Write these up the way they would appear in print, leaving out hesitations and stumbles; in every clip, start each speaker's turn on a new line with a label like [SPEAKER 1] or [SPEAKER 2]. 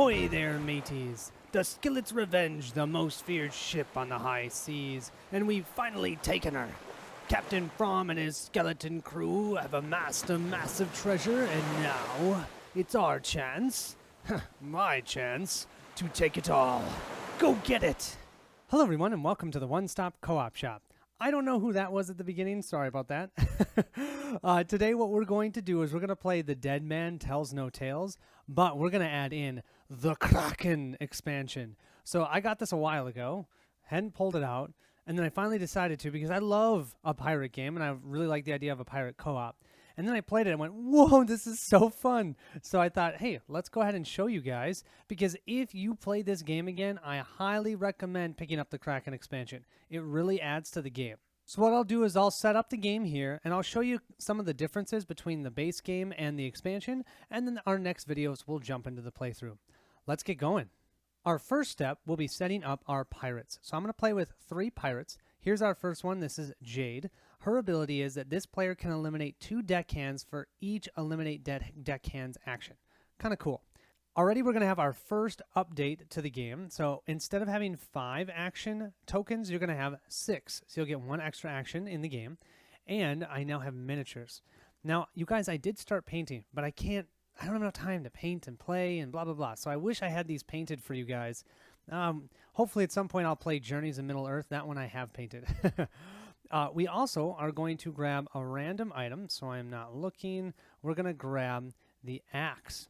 [SPEAKER 1] Ahoy there, mateys! The Skillet's Revenge, the most feared ship on the high seas, and we've finally taken her. Captain Fromm and his skeleton crew have amassed a massive treasure, and now it's our chance, my chance, to take it all. Go get it! Hello everyone, and welcome to the One Stop Co-op Shop. I don't know who that was at the beginning, sorry about that. Today what we're going to do is we're going to play The Dead Man Tells No Tales, but we're going to add in the Kraken expansion. So I got this a while ago, hadn't pulled it out, and then I finally decided to because I love a pirate game, and I really like the idea of a pirate co-op. And then I played it and went, whoa, this is so fun. So I thought, hey, let's go ahead and show you guys, because if you play this game again, I highly recommend picking up the Kraken expansion. It really adds to the game. So what I'll do is I'll set up the game here, and I'll show you some of the differences between the base game and the expansion, and then our next videos we'll jump into the playthrough. Let's get going. Our first step will be setting up our pirates. So I'm going to play with 3 pirates. Here's our first one. This is Jade. Her ability is that this player can eliminate 2 deckhands for each eliminate deckhands action. Kind of cool. Already we're going to have our first update to the game. So instead of having 5 action tokens, you're going to have 6. So you'll get 1 extra action in the game. And I now have miniatures. Now, you guys, I did start painting, but I don't have enough time to paint and play and blah, blah, blah. So I wish I had these painted for you guys. Hopefully at some point I'll play Journeys in Middle-earth. That one I have painted. We also are going to grab a random item, so I'm not looking. We're going to grab the axe.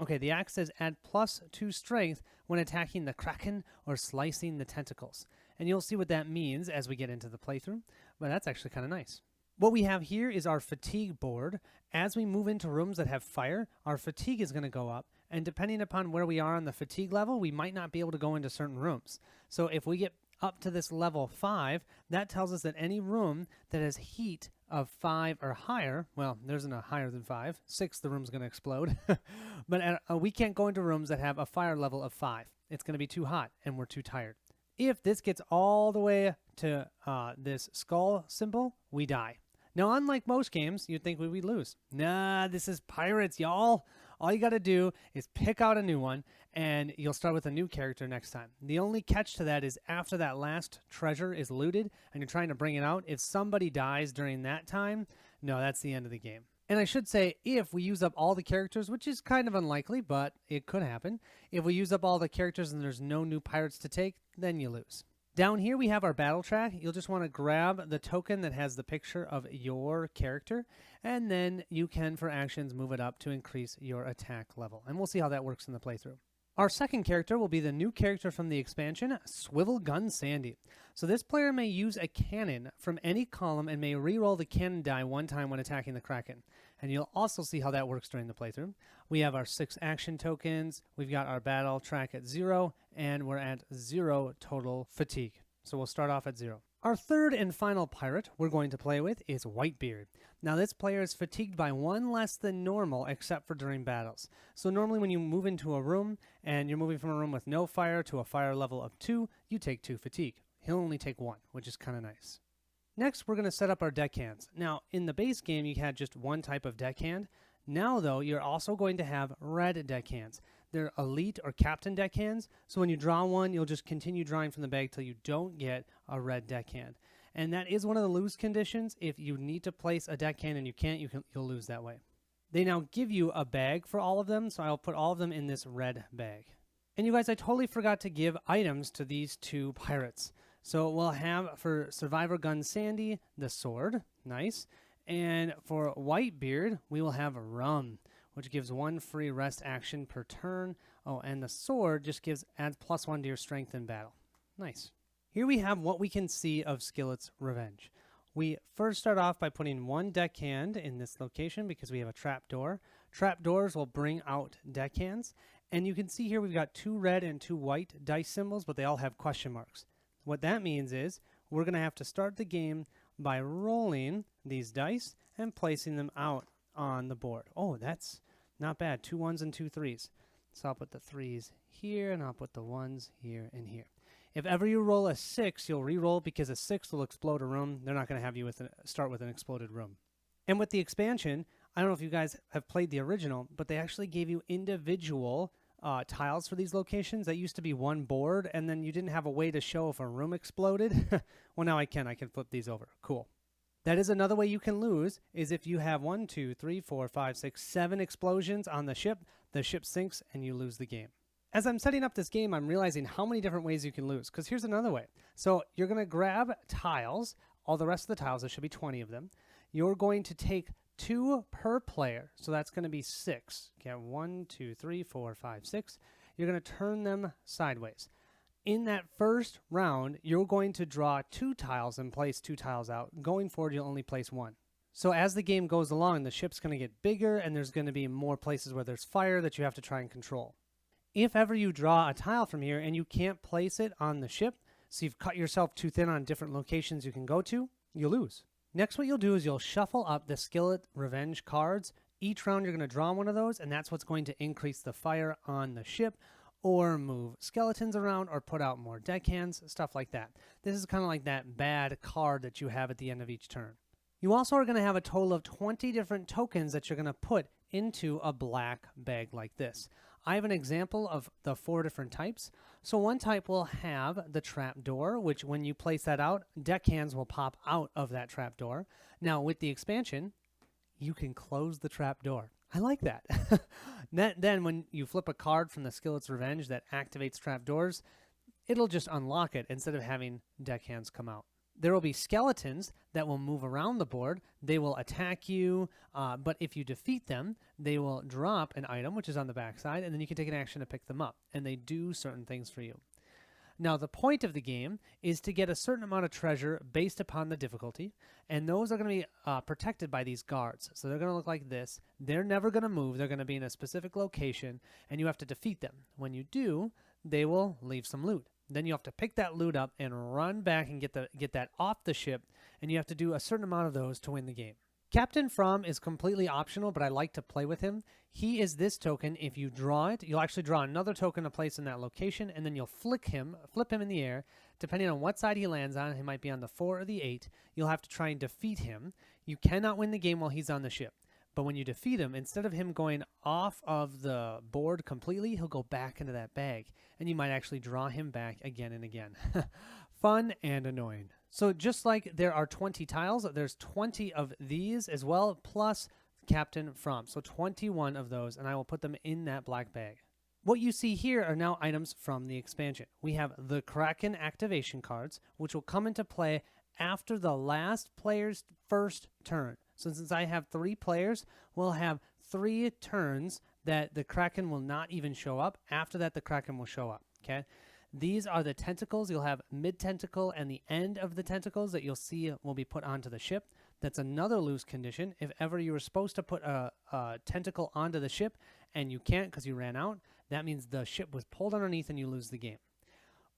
[SPEAKER 1] Okay, the axe says add +2 strength when attacking the Kraken or slicing the tentacles. And you'll see what that means as we get into the playthrough, but that's actually kind of nice. What we have here is our fatigue board. As we move into rooms that have fire, our fatigue is going to go up, and depending upon where we are on the fatigue level, we might not be able to go into certain rooms. So if we get up to this level 5, that tells us that any room that has heat of 5 or higher, well, there isn't a higher than 5. 6, the room's going to explode. But we can't go into rooms that have a fire level of 5. It's going to be too hot, and we're too tired. If this gets all the way to this skull symbol, we die. Now, unlike most games, you'd think we would lose. Nah, this is pirates, y'all. All you got to do is pick out a new one, and you'll start with a new character next time. The only catch to that is after that last treasure is looted, and you're trying to bring it out, if somebody dies during that time, no, that's the end of the game. And I should say, if we use up all the characters, which is kind of unlikely, but it could happen, if we use up all the characters and there's no new pirates to take, then you lose. Down here we have our battle track. You'll just want to grab the token that has the picture of your character, and then you can, for actions, move it up to increase your attack level. And we'll see how that works in the playthrough. Our second character will be the new character from the expansion, Swivel Gun Sandy. So this player may use a cannon from any column and may reroll the cannon die 1 time when attacking the Kraken. And you'll also see how that works during the playthrough. We have our 6 action tokens, we've got our battle track at 0, and we're at 0 total fatigue. So we'll start off at 0. Our third and final pirate we're going to play with is Whitebeard. Now this player is fatigued by 1 less than normal except for during battles. So normally when you move into a room and you're moving from a room with no fire to a fire level of 2, you take 2 fatigue. He'll only take 1, which is kind of nice. Next we're going to set up our deckhands. Now in the base game you had just 1 type of deckhand. Now though you're also going to have red deckhands. They're elite or captain deckhands, so when you draw one, you'll just continue drawing from the bag till you don't get a red deckhand. And that is one of the lose conditions. If you need to place a deckhand and you can't, you'll lose that way. They now give you a bag for all of them, so I'll put all of them in this red bag. And you guys, I totally forgot to give items to these 2 pirates. So we'll have for Survivor Gun Sandy, the sword, nice. And for Whitebeard, we will have rum, which gives 1 free rest action per turn. Oh, and the sword just adds +1 to your strength in battle. Nice. Here we have what we can see of Skillet's Revenge. We first start off by putting 1 deckhand in this location because we have a trapdoor. Trapdoors will bring out deckhands. And you can see here we've got 2 red and 2 white dice symbols, but they all have question marks. What that means is we're going to have to start the game by rolling these dice and placing them out on the board. Oh, that's not bad. 2 1s and 2 3s. So I'll put the 3s here, and I'll put the 1s here and here. If ever you roll a 6, you'll re-roll because a 6 will explode a room. They're not going to have you start with an exploded room. And with the expansion, I don't know if you guys have played the original, but they actually gave you individual tiles for these locations. That used to be one board, and then you didn't have a way to show if a room exploded. Well, now I can flip these over. Cool. That is another way you can lose, is if you have 1, 2, 3, 4, 5, 6, 7 explosions on the ship sinks and you lose the game. As I'm setting up this game, I'm realizing how many different ways you can lose, because here's another way. So you're going to grab tiles, all the rest of the tiles, there should be 20 of them. You're going to take 2 per player, so that's going to be 6. Okay, 1, 2, 3, 4, 5, 6. You're going to turn them sideways. In that first round, you're going to draw 2 tiles and place 2 tiles out. Going forward, you'll only place 1. So as the game goes along, the ship's going to get bigger, and there's going to be more places where there's fire that you have to try and control. If ever you draw a tile from here and you can't place it on the ship, so you've cut yourself too thin on different locations you can go to, you'll lose. Next, what you'll do is you'll shuffle up the Skillet Revenge cards. Each round you're going to draw one of those, and that's what's going to increase the fire on the ship, or move skeletons around, or put out more deckhands, stuff like that. This is kind of like that bad card that you have at the end of each turn. You also are going to have a total of 20 different tokens that you're going to put into a black bag like this. I have an example of the 4 different types. So one type will have the trap door, which when you place that out, deckhands will pop out of that trap door. Now with the expansion, you can close the trap door. I like that. Then when you flip a card from the Skillet's Revenge that activates trapdoors, it'll just unlock it instead of having deckhands come out. There will be skeletons that will move around the board. They will attack you, but if you defeat them, they will drop an item, which is on the backside, and then you can take an action to pick them up, and they do certain things for you. Now, the point of the game is to get a certain amount of treasure based upon the difficulty, and those are going to be protected by these guards. So they're going to look like this. They're never going to move. They're going to be in a specific location, and you have to defeat them. When you do, they will leave some loot. Then you have to pick that loot up and run back and get that off the ship, and you have to do a certain amount of those to win the game. Captain From is completely optional, but I like to play with him. He is this token. If you draw it, you'll actually draw another token to place in that location, and then you'll flip him in the air. Depending on what side he lands on, he might be on the 4 or the 8. You'll have to try and defeat him. You cannot win the game while he's on the ship. But when you defeat him, instead of him going off of the board completely, he'll go back into that bag, and you might actually draw him back again and again. Fun and annoying. So just like there are 20 tiles, there's 20 of these as well, plus Captain From. So 21 of those, and I will put them in that black bag. What you see here are now items from the expansion. We have the Kraken activation cards, which will come into play after the last player's first turn. So since I have 3 players, we'll have 3 turns that the Kraken will not even show up. After that, the Kraken will show up, okay? These are the tentacles. You'll have mid-tentacle and the end of the tentacles that you'll see will be put onto the ship. That's another loose condition. If ever you were supposed to put a tentacle onto the ship and you can't because you ran out, that means the ship was pulled underneath and you lose the game.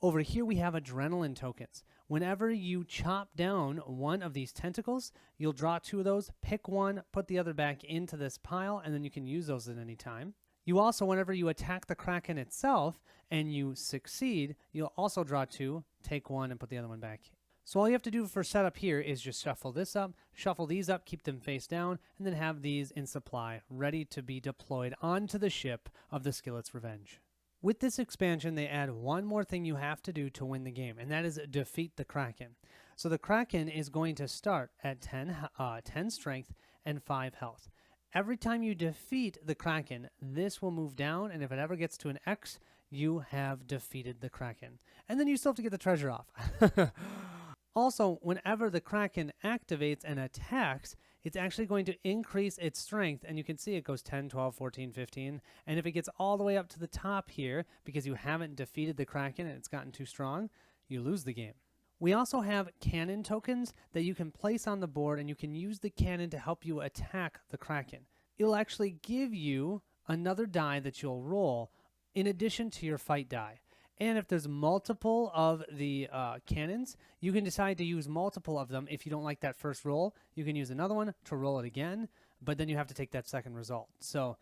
[SPEAKER 1] Over here we have adrenaline tokens. Whenever you chop down one of these tentacles, you'll draw 2 of those, pick one, put the other back into this pile, and then you can use those at any time. You also, whenever you attack the Kraken itself and you succeed, you'll also draw 2, take one, and put the other one back. So all you have to do for setup here is just shuffle this up, shuffle these up, keep them face down, and then have these in supply, ready to be deployed onto the ship of the Skillet's Revenge. With this expansion, they add one more thing you have to do to win the game, and that is defeat the Kraken. So the Kraken is going to start at 10 strength and 5 health. Every time you defeat the Kraken, this will move down, and if it ever gets to an X, you have defeated the Kraken. And then you still have to get the treasure off. Also, whenever the Kraken activates and attacks, it's actually going to increase its strength, and you can see it goes 10, 12, 14, 15, and if it gets all the way up to the top here, because you haven't defeated the Kraken and it's gotten too strong, you lose the game. We also have cannon tokens that you can place on the board, and you can use the cannon to help you attack the Kraken. It'll actually give you another die that you'll roll in addition to your fight die. And if there's multiple of the cannons, you can decide to use multiple of them. If you don't like that first roll, you can use another one to roll it again, but then you have to take that second result. So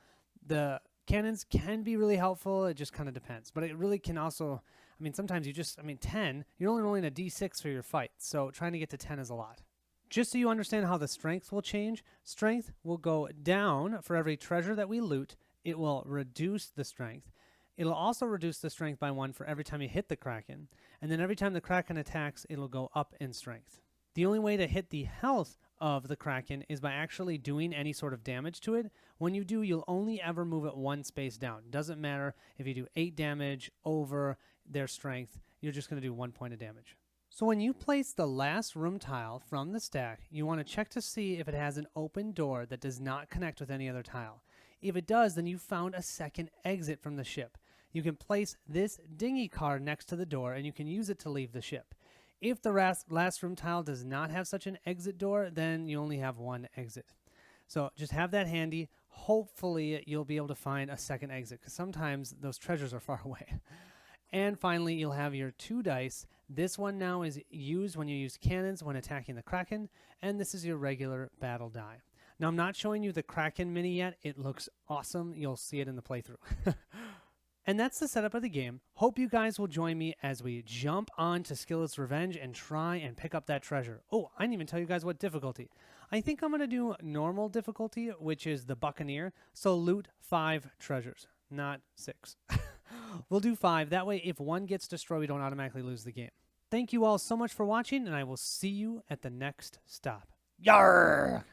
[SPEAKER 1] the cannons can be really helpful. It just kind of depends. But it really can also, I mean, sometimes 10, you're only rolling a d6 for your fight. So trying to get to 10 is a lot. Just so you understand how the strength will change, strength will go down for every treasure that we loot. It will reduce the strength. It'll also reduce the strength by 1 for every time you hit the Kraken, and then every time the Kraken attacks, it'll go up in strength. The only way to hit the health of the Kraken is by actually doing any sort of damage to it. When you do, you'll only ever move it 1 space down. Doesn't matter if you do 8 damage over their strength, you're just going to do 1 point of damage. So when you place the last room tile from the stack, you want to check to see if it has an open door that does not connect with any other tile. If it does, then you found a second exit from the ship. You can place this dinghy card next to the door and you can use it to leave the ship. If the last room tile does not have such an exit door, then you only have 1 exit. So just have that handy. Hopefully you'll be able to find a second exit, because sometimes those treasures are far away. And finally, you'll have your 2 dice. This one now is used when you use cannons when attacking the Kraken, and this is your regular battle die. Now, I'm not showing you the Kraken mini yet. It looks awesome. You'll see it in the playthrough. And that's the setup of the game. Hope you guys will join me as we jump on to Skillet's Revenge and try and pick up that treasure. Oh, I didn't even tell you guys what difficulty. I think I'm going to do normal difficulty, which is the Buccaneer. So loot 5 treasures, not 6. We'll do 5. That way, if 1 gets destroyed, we don't automatically lose the game. Thank you all so much for watching, and I will see you at the next stop. Yarr!